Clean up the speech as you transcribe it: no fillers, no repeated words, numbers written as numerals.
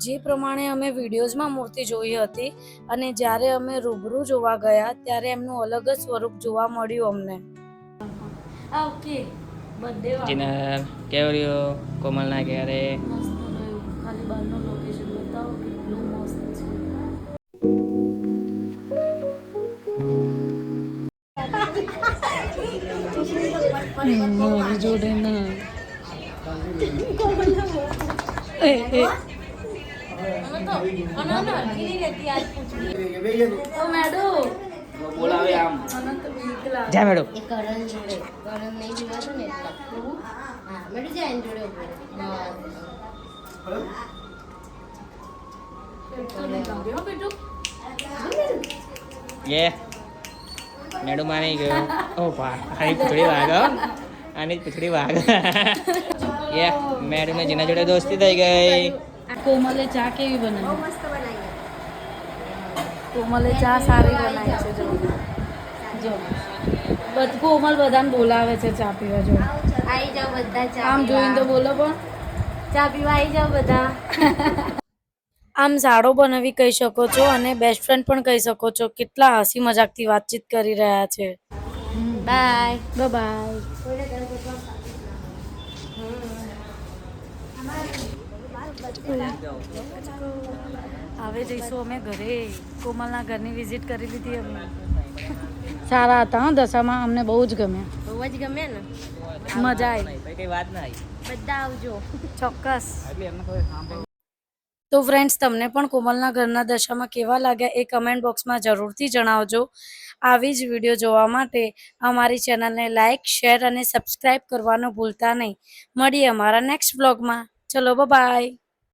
જે પ્રમાણે અમે વિડીયોઝમાં મૂર્તિ જોઈ હતી અને જ્યારે અમે રૂબરૂ જોવા ગયા ત્યારે એમનું અલગ જ સ્વરૂપ જોવા મળ્યું અમને. ઓકે બર્થડે જીનર કેવો રહ્યો કોમલના ઘરે? મસ્ત રહ્યું. ખાલી બહારનું લોકેશન બતાવો કેટલું મસ્ત છે. મારી જોડે ના બોલાવે આમ જા મેડમ કરણ જોડે કરણ નહીં જોવાતું ને એટલે હા મેડમ જાય એની જોડે ये મેડમ માની ગયો ઓ ભા આની પૂછડી વાગો આની પૂછડી વાગ યે મેડમ ને જીના જોડે દોસ્તી થઈ ગઈ. કોમલે ચા કેવી બનાવી? મસ્ત બનાવી. કોમલે ચા સારી બનાવી છે. જો કોમલ બધાને બોલાવે છે ચા પીવા. જો આવી જાઓ બધા ચા આમ જોઈને તો બોલો પણ ચા પીવા આવી જાઓ બધા. આમ સાડો બનાવી કહી શકો છો અને બેસ્ટ ફ્રેન્ડ પણ કહી શકો છો. કેટલા હસી મજાકથી વાતચીત કરી રહ્યા છે. Bye bye. હવે જઈશું અમે ઘરે. કોમલના ઘરની વિઝિટ કરી લીધી અમે. સારા હતા હા દશામાં. અમને બહુ જ ગમ્યા. બહુ જ ગમે ને. મજા આવી. કઈ વાત ના આવી. બધા આવજો. ચોક્કસ. એટલે એમને કોઈ સાંભળો. તો ફ્રેન્ડ્સ તમને પણ કોમલના ઘરના દશામાં કેવા લાગ્યા એ કમેન્ટ બોક્સમાં જરૂરથી જણાવજો. આવી જ વિડીયો જોવા માટે અમારી ચેનલને લાઇક શેર અને સબસ્ક્રાઈબ કરવાનું ભૂલતા નહીં. મળીએ અમારા નેક્સ્ટ બ્લોગમાં. ચલો બાય.